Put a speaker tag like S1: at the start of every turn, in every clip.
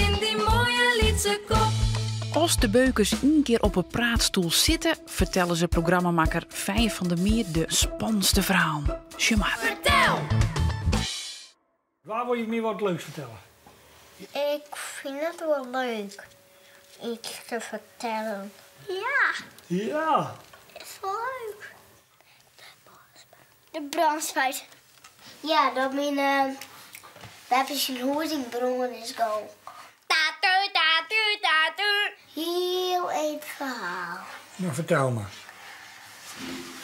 S1: in die mooie lietse kop.
S2: Als de beukers een keer op een praatstoel zitten, vertellen ze programmamaker Fijn van der Meer de spannendste verhalen. Schumacher.
S1: Vertel!
S3: Waar wil je me wat leuks vertellen?
S4: Ik vind het wel leuk iets te vertellen. Ja,
S3: Ja.
S4: is wel leuk. De brandspijt. Ja, dat mijn Beppes in Hoordingbrongen is go. Tatu, tatu, tatu. Heel een verhaal.
S3: Nou, vertel maar.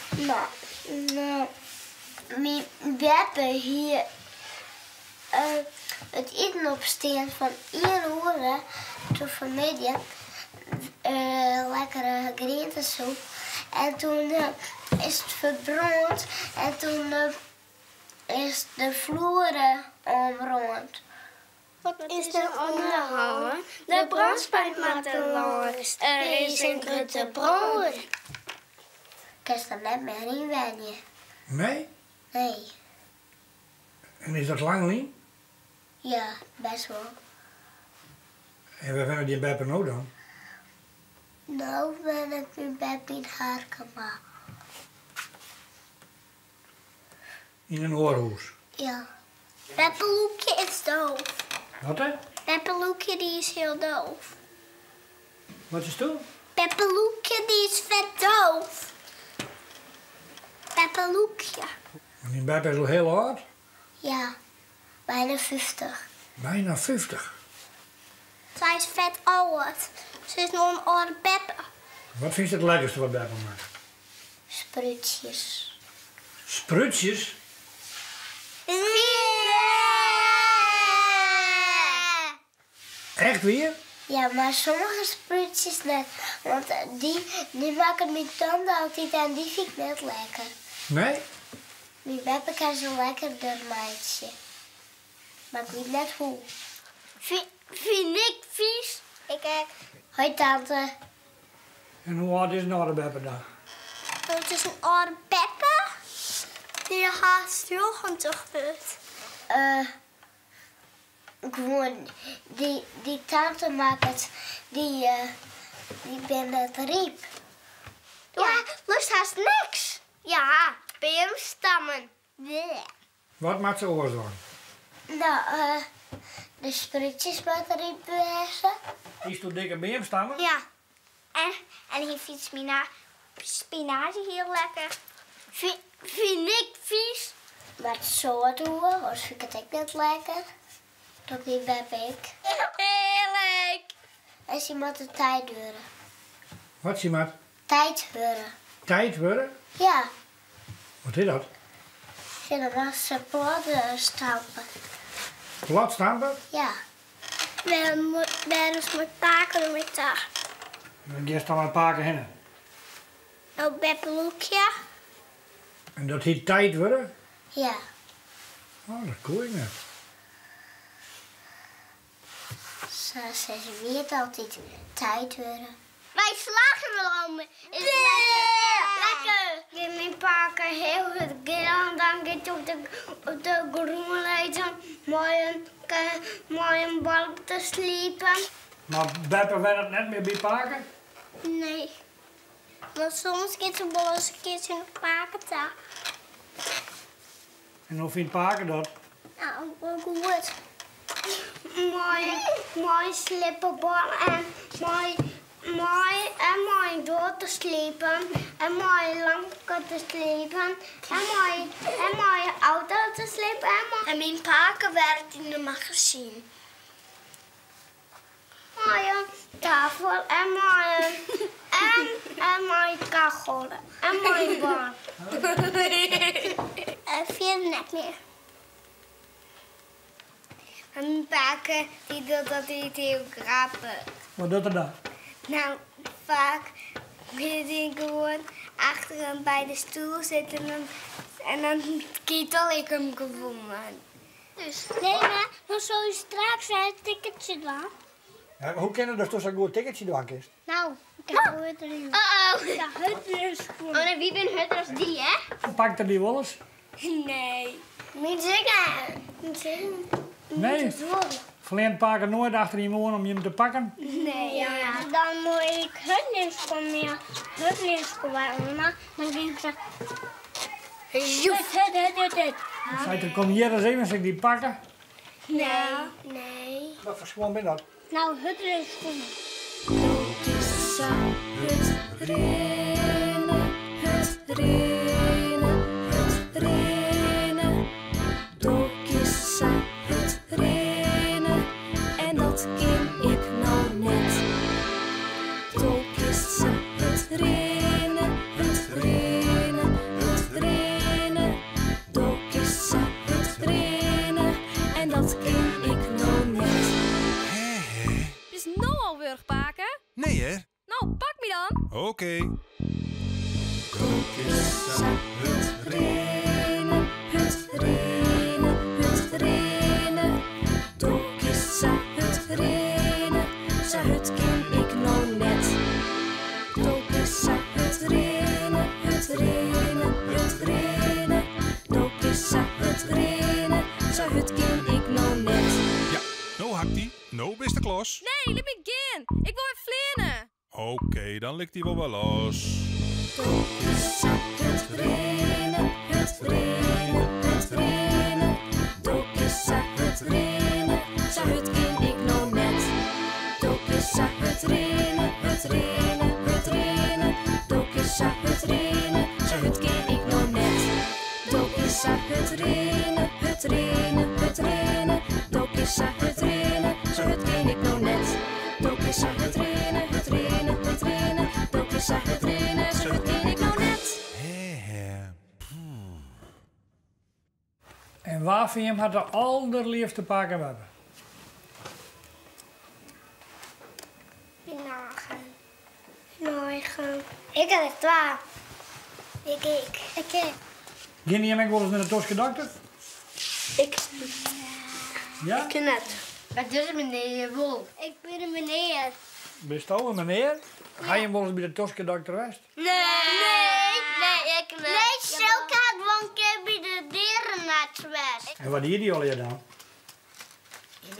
S4: Nou, mijn Beppe hier het eten op steen van 1 uur toen vanmiddag lekkere groentesoep. En toen is het verbrand en toen is de vloer omrond. Wat is er onderhangen? De brandspijt maakt er langs. Er is een grote brand. Ik kan er net meer in wennen.
S3: Nee?
S4: Nee.
S3: En is dat lang niet?
S4: Ja, best wel.
S3: En waar vinden die Beppe nou dan?
S4: Nou ben ik mijn Beppe in Harkema.
S3: In een oorhoes.
S4: Ja. Beppe Loekje is doof.
S3: Wat hè?
S4: Beppe Loekje die is heel doof.
S3: Wat is toen?
S4: Beppe Loekje die is vet doof. Beppe Loekje.
S3: En die Beppe is al heel oud.
S4: Ja, bijna 50.
S3: Bijna 50.
S4: Zij is vet oud. Ze is nog een oude Beppe.
S3: Wat vind je het lekkerste wat Beppe maakt?
S4: Sprutjes.
S3: Sprutjes? Echt weer?
S4: Ja, maar sommige sprutjes net. Want die maken mijn tanden altijd en die vind ik net lekker.
S3: Nee?
S4: Mijn Beppe kan zo lekker door meidje. Maar ik weet net hoe. Vind ik vies? Ik kijk. Hoi tante.
S3: En hoe oud is een oude Beppe dan?
S4: Het is een oude Beppe. Die haast Jochen toch gebeurd. Gewoon, die tante maakt het, die ben het riep. Ja, lust haast niks. Ja, beemstammen.
S3: Wat maakt ze oorzaak?
S4: Nou, de sprutjes met riep beheersen.
S3: Is toen dikke beemstammen?
S4: Ja. En hier vindt spinazie heel lekker. Vind ik vies. Maar zo doen, anders vind ik het ook net lekker. Dat niet bij ik. Heerlijk! En ze moet de tijd duren.
S3: Wat zie maar?
S4: Tijd duren.
S3: Tijd worden?
S4: Ja.
S3: Wat is dat?
S4: Ja, dan mag ze plannen stampen.
S3: Plat stampen?
S4: Ja. Waarom moet paken met daar?
S3: Dan ga je dan maar een paar keer heen.
S4: Nou, Beppe.
S3: En dat heet tijd worden?
S4: Ja.
S3: Oh, dat koe ik net.
S4: Ze weet altijd tijd worden.
S5: Wij slagen wel om. Is lekker. Mijn pakken heel goed gedaan. Dan gaat op de groene leiden mooi een balk te sliepen.
S3: Maar Beppe werd het net meer bij paken?
S4: Nee. Maar soms gaat ze wel eens een keertje in de paken staan.
S3: En hoe vindt paken dat?
S4: Nou, wel goed.
S5: Mooi slippenbal en mooi door te slepen. En mooi lampen te slepen. En mooi auto te slepen.
S4: En mijn paken werkt in de magazine.
S5: Mooie tafel en mooie kachel. En mooie bal.
S4: En veel net meer.
S5: En mijn paken die doet dat niet heel grappig.
S3: Wat doet er dan?
S5: Nou, vaak wil hij gewoon achter hem bij de stoel zitten en dan kietel ik hem gewoon.
S4: Dus Lena, dan zal je straks het ticketje doen.
S3: Ja, hoe kennen dat toch zo'n goed ticketje doen is?
S4: Nou, ik heb het erin. Ja, het is goed.
S5: Oh, en wie ben het als die, hè?
S3: Pakt er die wel eens?
S5: Nee. Niet zingen. Niet zingen.
S3: Nee. Verleent pakken nooit achter je moon om je hem te pakken?
S5: Nee.
S4: Ja, dan moet ik hutlinks komen. Dan ging ik zeggen... Joef.
S3: Zei dan kom hier eens even als ik die pakken.
S4: Nee.
S3: Wat voor schoon ben dat?
S4: Nou, hutlinks komen.
S1: En dat ken ik nou net. Tokis sa het renen. Tokis sa het renen. En dat ken ik nou net.
S6: Is nou alweer pakken?
S7: Nee, hè?
S6: Nou, pak me dan.
S7: Oké.
S1: Sa het ken ik nou net. Tokis sa het renen. Tokis sa het renen. Sa het ken ik nou net.
S7: Ja, nou hakt die. Nou bist de klos.
S6: Nee, laat me gaan. Ik wil weer vliegen.
S7: Oké, dan ligt die wel los.
S1: Tokis sa het renen. Tokis sa het renen. Sa het ken ik nou net. Tokis sa het renen. Tokis sa het renen. Sa het ken ik nou net. Tokis sa het renen. Tokis sa het renen. Sa het ken ik nou net. Tokis sa het renen. Tokis sa het renen. Sa het ken ik nou net.
S3: En waar vind je hem had de allerliefste pakken hebben?
S4: Morgen. Ik heb het waar. Ik.
S3: Ging je hem ook wel eens naar de Toske dokter?
S4: Ik.
S3: Ja?
S4: Net. Wat is meneer Wolf? Ik ben een meneer.
S3: Bist u een meneer? Ga je hem wel eens bij de Toske dokter geweest?
S4: Nee, ik niet. Nee, Silke had wel een keer bij de dierenarts geweest.
S3: En wat deed die al hier dan?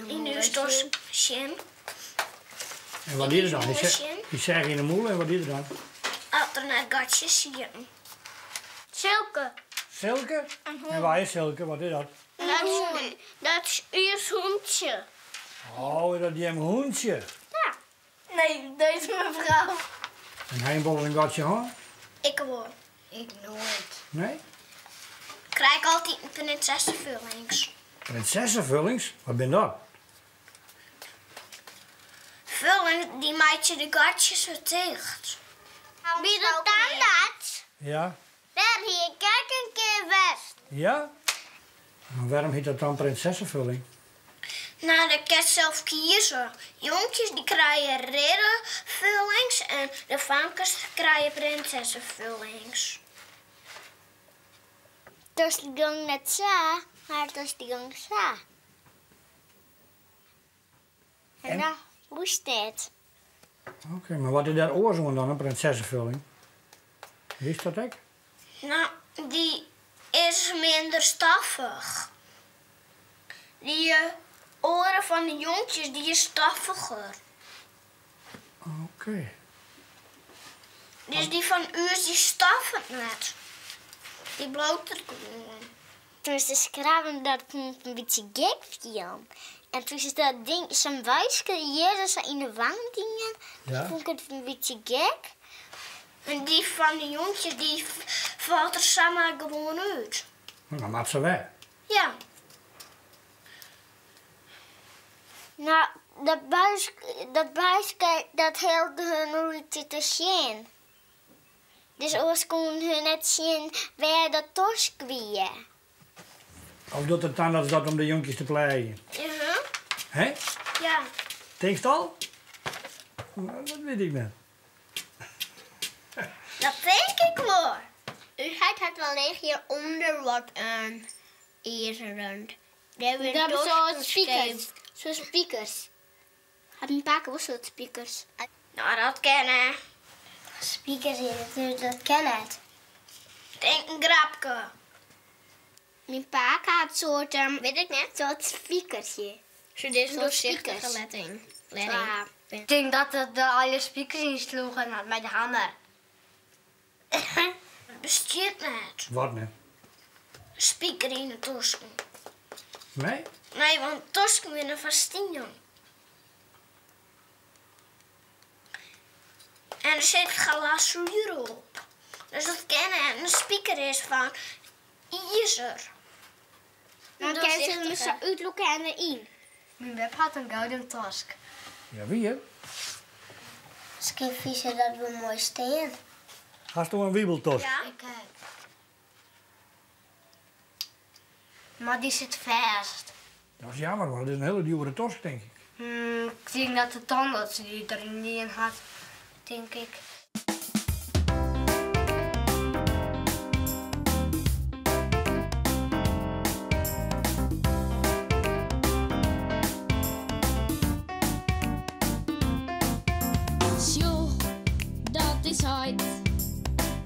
S4: In de stosje.
S3: En wat deed hij dan? Die zeg in de moel en wat deed hij dan?
S4: Alternate gatjes zitten. Silke.
S3: Silke? En waar is Silke? Wat is dat?
S4: Dat is uw hondje.
S3: Oh, is dat die hem hoentje?
S4: Ja. Nee, deze mevrouw.
S3: En hij een een gatje hoor?
S4: Ik hoor. Ik nooit.
S3: Nee?
S4: Ik krijg altijd een prinsessenvullings.
S3: Prinsessenvullings? Wat ben dat?
S4: Vullings die maakt je de gatjes zo dicht. Wie doet dan dat?
S3: Ja?
S4: Daar hier, kijk een keer west.
S3: Ja? Maar waarom heet dat dan prinsessenvulling?
S4: Nou, dat kan je zelf kiezen. Jongetjes die krijgen riddervullings en de vankers krijgen prinsessenvullings. Dus die gang net zo, maar dus die gang zo. En nou, hoe is dit?
S3: Oké, maar wat is dat oorzoon dan, een prinsessenvulling? Wist dat ik?
S4: Nou, die is minder staffig. Die oren van de jongetjes, die is staffiger.
S3: Oké.
S4: Dus die van u is die staffig net. Die bloot het gewoon. Toen is de schraven dat een beetje gek viel. En toen is dat ding, zo'n wijsje, hier zo in de wang dingen.
S3: Ja.
S4: Vond ik het een beetje gek. En die van de jongetjes, die valt er samen gewoon uit.
S3: Dan maakt ze weg.
S4: Ja. Nou, dat buisje, dat hield hun nooit te zien. Dus ons kon hun net zien waar dat tosk weer.
S3: Of doet het dan dat is dat om de jonkies te pleien?
S4: Ja.
S3: Hé?
S4: Ja.
S3: Denk je het al? Nou, dat weet ik niet.
S4: Dat denk ik wel. U had het wel liggen hieronder wat aan eren. Dat hebben zo'n speakers. Zo'n speakers. Had een paar keer zo'n speakers. Nou, dat kennen. Speakers hier, dat ken het. Denk een grapje. Mijn pa had soort, weet ik net, zo'n speakers hier.
S5: Zo deze
S4: doorzichtige
S5: letting. Ik denk dat het de alle speakers insloegen met de hamer.
S4: Het bestaat niet.
S3: Wat net?
S4: Speaker in de tosken.
S3: Nee?
S4: Nee, want tosken winnen van Stien. En er zit glazuur op. Dus dat kennen en een speaker is van ijzer.
S5: Dan kan je hem zo uitlokken en erin. Mijn web had een gouden tosk.
S3: Ja, wie hè?
S4: Misschien vissen dat we mooi steen.
S3: Hast du een wiebeltos?
S4: Ja.
S5: Ik maar die zit vast.
S3: Dat is jammer, want het is een hele dure tos, denk ik.
S5: Ik denk dat de tandarts die er niet in had, denk ik.
S1: Sjoe, dat is hard.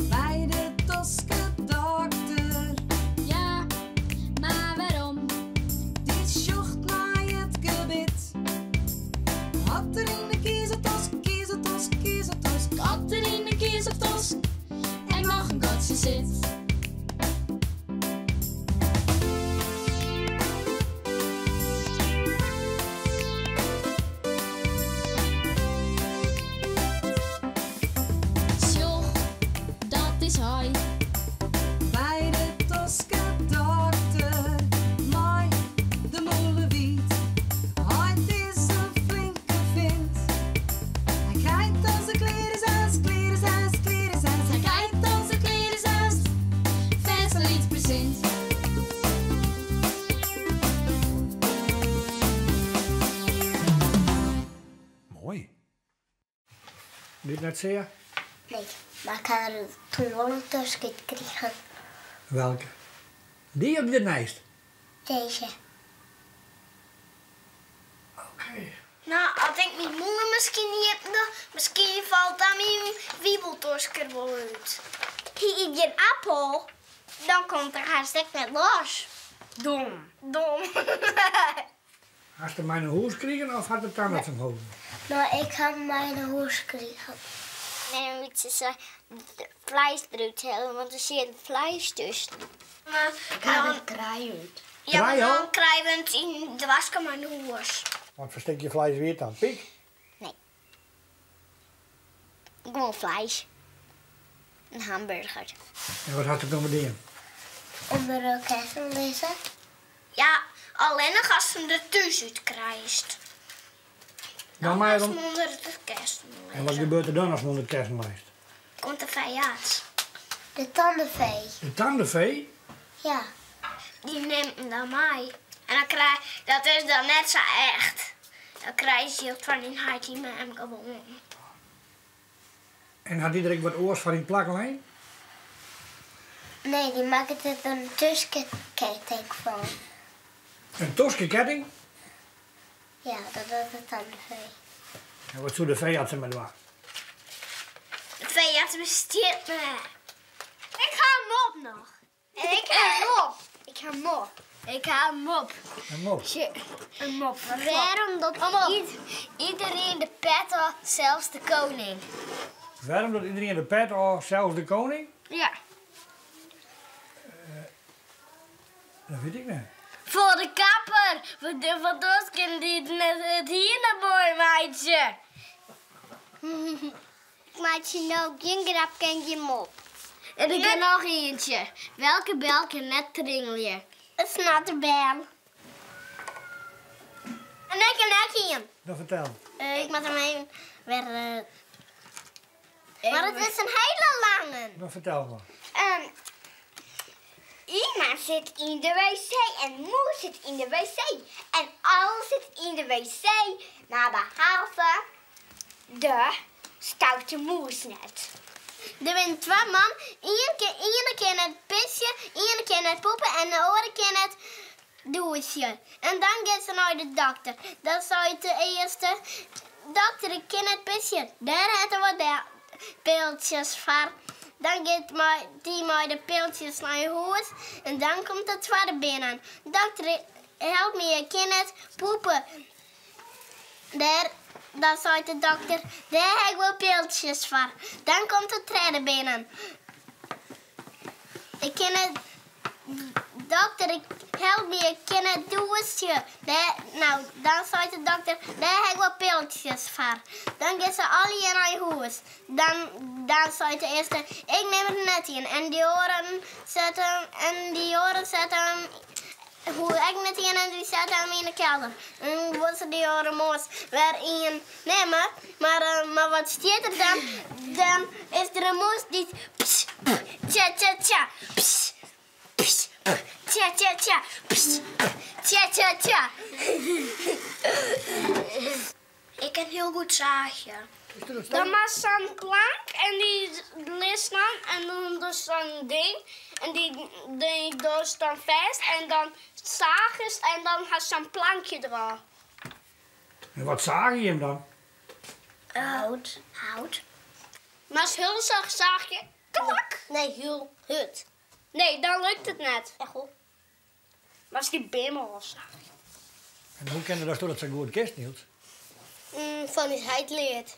S8: Bij de Toske dokter,
S1: Ja, maar waarom?
S8: die zocht naar het gebit. Had er in de kiezeltos, kiezeltos, kiezeltos.
S1: Kat er in de kiezeltos en nog een katje zit. Sjoe, dat is hard.
S8: Bij de Toske dokter, mooi de molenwiet. Het is een flinke vent. Hij kijkt als de klerenzaas, klerenzaas, klerenzaas.
S1: Hij kijkt als de kleren zaast, vers iets present.
S7: Mooi.
S3: Dit net zeer?
S4: Nee, maar ik had er toen wel een tosken gekregen.
S3: Welke? Die of dit nijst?
S4: Deze.
S3: Oké.
S4: Nou, als ik mijn moeder misschien niet heb, misschien valt dan mijn wiebeltosker wel uit. Hier eet je een appel, dan komt er hartstikke net los.
S5: Dom.
S4: Dom.
S3: Hast du mijn hoes kregen of had het tandarts hem houden?
S4: Nou, ik heb mijn hoes gekregen. Nee, dan moet ze vlees eruit halen, want er zit vlees tussen. Maar dan,
S5: kraai uit.
S4: ja, maar
S3: Kraai al?
S4: dan krijgen we het in de waskamer aan de hoes.
S3: Wat verstek je vlees weer dan? Pik?
S4: Gewoon vlees. Een hamburger.
S3: En wat had het dan met die?
S4: Onder de kersen lezen? Ja, alleen nog als ze hem er tussen krijgt.
S3: Nou, maar
S4: Als
S3: dan...
S4: ze onder de kersen
S3: En wat gebeurt er dan als men onder de kerst lijst?
S4: Komt de vee uit. De tandenvee?
S3: De tandenvee?
S4: Ja. Die neemt hem dan mee. En dan krijg dat is dan net zo echt. Dan krijg je het van die hartje met hem gewoon.
S3: En had iedereen wat oors van die plaklijn?
S4: Nee, die maken er een tussenketting van.
S3: Een toskeketting?
S4: Ja, dat is de tandenvee.
S3: En wat zou de veearts met doen?
S4: De veearts besteedt me. Ik ga hem op nog. En ik ga hem op. Ik ga hem op. Ik ga hem op.
S3: Een mop.
S4: Een mop. Waarom dat iedereen de pet had, zelfs de koning?
S3: Waarom doet iedereen de pet of zelfs de koning?
S4: Ja.
S3: Dat weet ik niet.
S4: Voor de kapper. Voor ons kind die het hier naar mooi meidje. Maatje, nou geen grap ken je mop. En ik heb nog eentje. Welke bel kan net tringelen? Een snatterbel. En ik heb net een.
S3: Dan vertel.
S4: Ik moet hem even weer... maar het is een hele lange.
S3: Dan vertel maar.
S4: Ima zit in de wc en Moe zit in de wc. En alles zit in de wc, maar behalve de stoute moes net. Er zijn twee man, één keer het pisje, één keer het poepen en de andere keer het douchen. En dan gaat ze naar de dokter. Dat zou je de eerste dokter, ik ken het pisje. Daar hebben we de pilletjes voor. Dan gaat die maar de pilletjes naar je hoofd en dan komt het tweede binnen. Dokter, help me, ik kan het poepen. Dan zei de dokter, daar heb ik wel pilletjes voor. Dan komt de trainer binnen. Ik kan het... Dokter, help me, ik kan het douchen. Dan zei de dokter, daar heb ik wel pilletjes voor. Dan gaan ze alle in naar huis. Dan zei de eerste, ik neem het net in. En die oren zetten hoe ik net in en die zetten hem in de kelder. En was die oren moest weer in nemen. Maar wat staat er dan? Dan is er een moes die... Tja, tja, tja. Tja, tja, tja. Tja, tja, tja. Ik kan heel goed zagen. Dan was zo'n plank en die ligt dan en dan dus zo'n ding. En die dus dan vast en dan zagen ze en dan had zo'n plankje eraan.
S3: En wat zaag je hem dan?
S4: Hout.
S5: Maar als heel zaag je, klak. Nee, heel hut. Nee, dan lukt het net. Echt goed. Maar als die bimmel of zaag je.
S3: En hoe ken je dat het zo goed kist, Niels?
S5: Van die heid leert.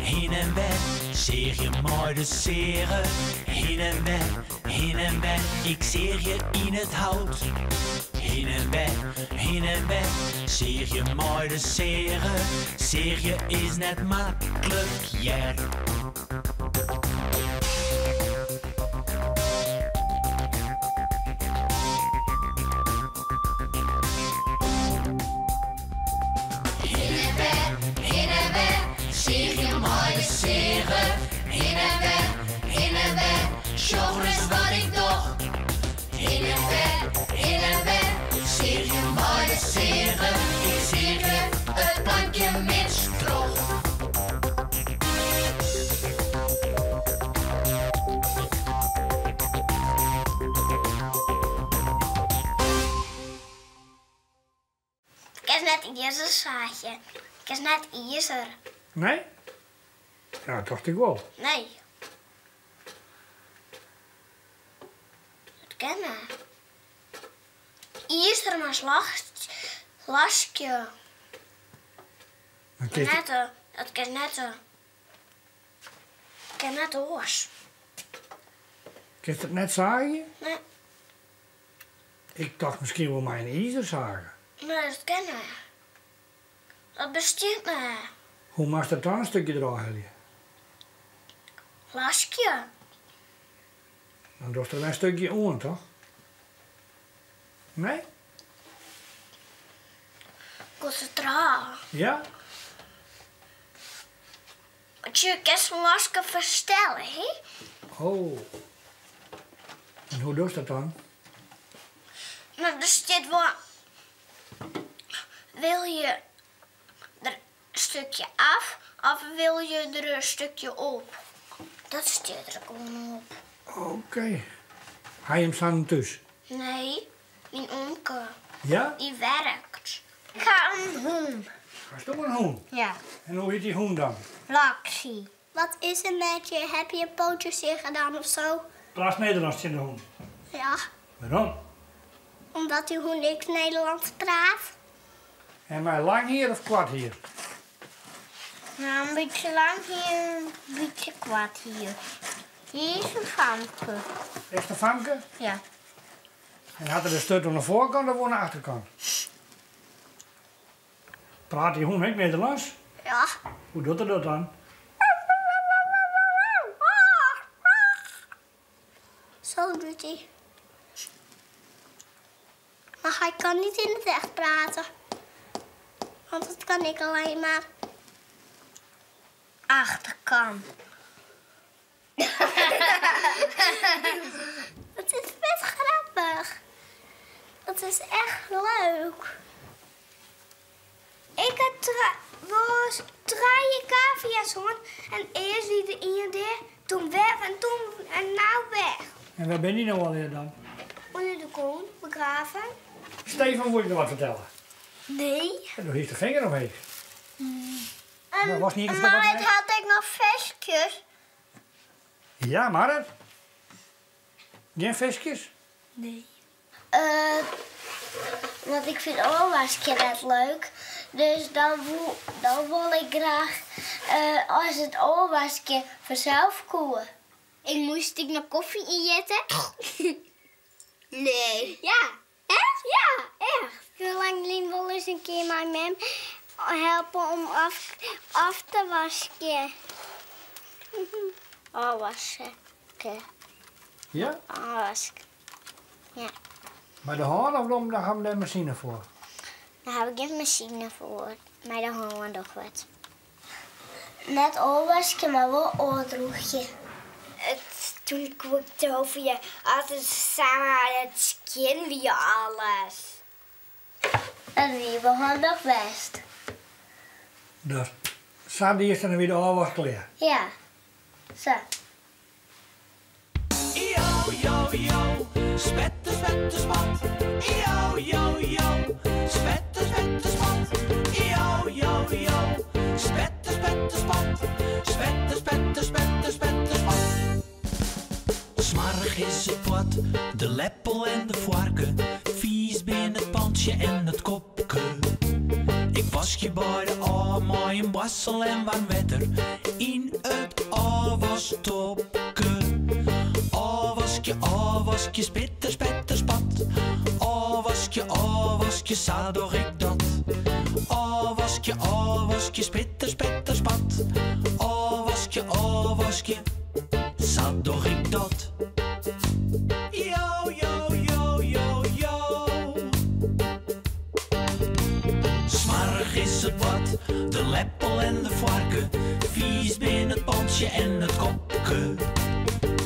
S9: Heen en weg, zeer je mooi de seren. Heen en weg, ik zeer je in het hout. Heen en weg, zeer je mooi de seren. Zeer je is net makkelijk, ja. Zeer je mooi de seren. Heen en weg, show eens wat ik doch. Heen en weg, zeer je mooi de seren. Ik zeer je het plankje met stroog.
S4: Ik is net ijzer zaadje. Ik is net ijzer.
S3: Nee? Ja, dat dacht ik wel.
S4: Nee. Dat kennen. Ijzer maar lasje.
S3: Dan kist-
S4: Net, dat kan net. Ik ken net oors.
S3: kist het net zagen?
S4: Nee,
S3: Ik dacht misschien wel mijn ijzer zagen.
S4: nee, dat kennen. Dat bestaat niet.
S3: Hoe mag dat dan een stukje eraan halen?
S4: Lasje.
S3: Dan doe je er een stukje aan, toch? Nee?
S4: Concentraal.
S3: Ja?
S4: Want je kan zo'n lasje verstellen, hè?
S3: Oh. En hoe doe je dat dan?
S4: Nou, dus dit wel. Wil je er een stukje af of wil je er een stukje op? Dat staat er gewoon op.
S3: Oké. Hij hem staan thuis?
S4: Nee, mijn omke.
S3: Ja?
S4: Die werkt. Ik ga een hoen.
S3: Ga je een hoen?
S4: Ja.
S3: En hoe heet die hoen dan?
S4: Laxie. Wat is er met je? Heb je pootjes in gedaan of zo?
S3: Plaats Nederlands in de hoen.
S4: Ja,
S3: Waarom?
S4: omdat die hoen niks Nederlands praat.
S3: En maar lang hier of kwart hier?
S4: Nou, een beetje lang hier, een beetje kwart hier. Hier is een famke.
S3: Is de famke?
S4: Ja.
S3: En had er de stut aan de voorkant of aan de achterkant? Praat die hoen ook Nederlands?
S4: Ja.
S3: Hoe doet hij dat dan?
S4: Zo doet hij. Maar hij kan niet in het echt praten. Want dat kan ik alleen maar. Achterkant. Het is best grappig. Het is echt leuk. Ik heb was 3 cavia's hoor. En eerst die er in de, toen weg en nou weg.
S3: En waar ben je nou alweer dan?
S4: Onder de koon, begraven.
S3: Stefan, moet je nog wat vertellen?
S4: Nee.
S3: En dan heeft de vinger omheen. Dat was niet eens
S4: Maar
S3: wat
S4: het
S3: mij-
S4: had ik nog visjes.
S3: Ja, maar het. Geen visjes?
S4: Nee. Want ik vind oorwasje net leuk. Dus dan wil ik graag als het oorwasje vanzelf koelen.
S5: Moest ik nog koffie injetten? Nee. Ja. Echt? Ja, echt. Ik wil alleen wel eens een keer mijn mem helpen om af te wassen. Afwassen.
S3: Ja?
S5: Afwassen. Ja.
S3: Maar de hand of daar gaan we de machine voor?
S5: Daar heb ik geen machine voor. Maar dan gaan we nog wat.
S4: Net oorwasje, maar wel oordroegje.
S5: Toen ik kookte over je altijd samen het skin wie alles.
S4: En wie begon nog best.
S3: Dus, samen eerst en dan weer de was klaar.
S4: Ja. Zo.
S10: Yo, yo, yo, spetter, spetter, spat. Yo, yo, yo, spetter, spetter, spat. Yo, yo, yo, spetter, spetter, spat. Spetter, spetter, spetter, spetter, spat. Smarrig is het pot, de leppel en de vorken. Vies binnen het pandje en het kopje. Ik was je bij de A, maar een wassel en warm wetter. In het afwastopje. Afwaskje, spitter, spetter, spat. Afwaskje, zo doe ik dat. Afwaskje, spitter, spetter, spat. Afwaskje, zo doe ik dat. Yo, yo, yo, yo, yo. Smarrig is het wat, de leppel en de varken. Vies binnen het pandje en het kopje.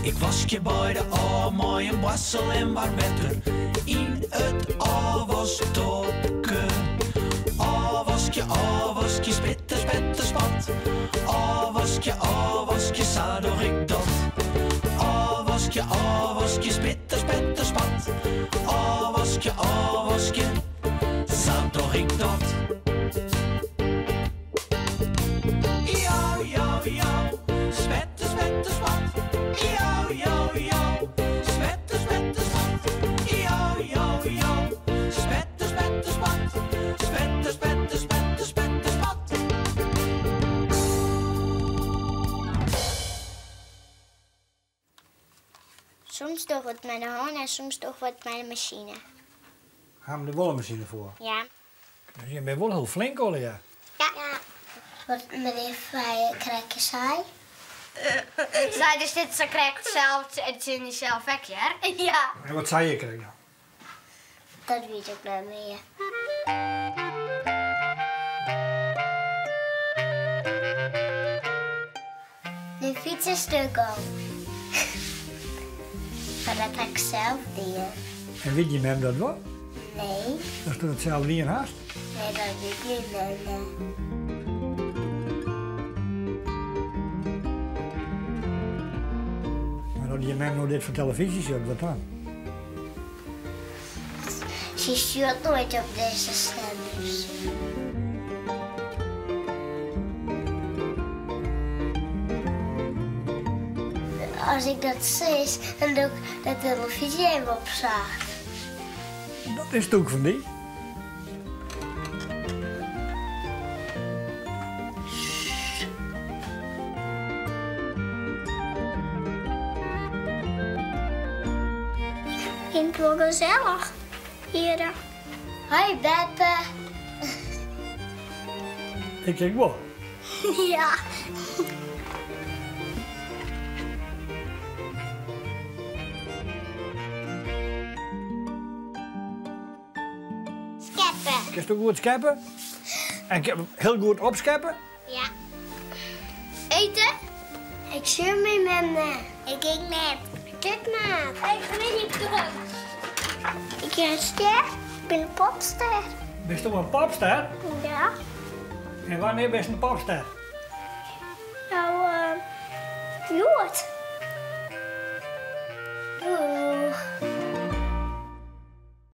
S10: Ik was je bij de A, maar een wassel en warm wetter. In het afwastopje. Afwaskje, spitter, spetter, spat. Afwaskje, zo doe ik dat. Afwaskje, spitter, spetter, spat. Afwaskje, zo doe ik dat. Yo, yo, yo, spetter, spetter, spat. Yo, yo, yo, spetter, spetter, spat. Yo, yo, yo, spetter, spetter, spat. Spetter, spetter, spetter, spetter, spat.
S5: Soms toch wat met de hand en soms toch wat met de machine.
S3: Gaan we de wollenmachine voor?
S5: Ja.
S3: Dus je bent wel heel flink al, ja.
S5: Ja.
S4: Wat meneer Vrije krijg je saai?
S5: Zij dus dit zo krijgt zelf het in jezelf weg, hè? Ja.
S3: En wat zei je krijg dan?
S4: Dat weet ik niet meer. De fiets is stuk al. Maar dat heb ik zelf deed.
S3: En weet je met hem dat wel?
S4: Nee,
S3: Dat is toen hetzelfde niet in haast.
S4: nee, dat weet ik niet.
S3: Maar dat je hem nou dit voor televisie ziet, wat dan?
S4: Ze stuurt nooit op deze zenders. Als ik dat zie, dan doe ik de televisie even opzagen.
S3: Dat is het ook van die.
S4: Ik vind het wel gezellig hier. Hoi Beppe.
S3: Ik zeg wel.
S4: Ja.
S5: Scheppen.
S3: Kun je ook goed scheppen? En ik heb heel goed opscheppen?
S5: Ja.
S4: Eten? Ik zie mijn mama.
S5: Ik eet net.
S4: Kijk maar. Ik ben niet terug. Ik ben een ster. Ik ben een popster.
S3: Ben je toch een popster?
S4: Ja.
S3: En wanneer ben je een popster?
S4: Nou, Jood.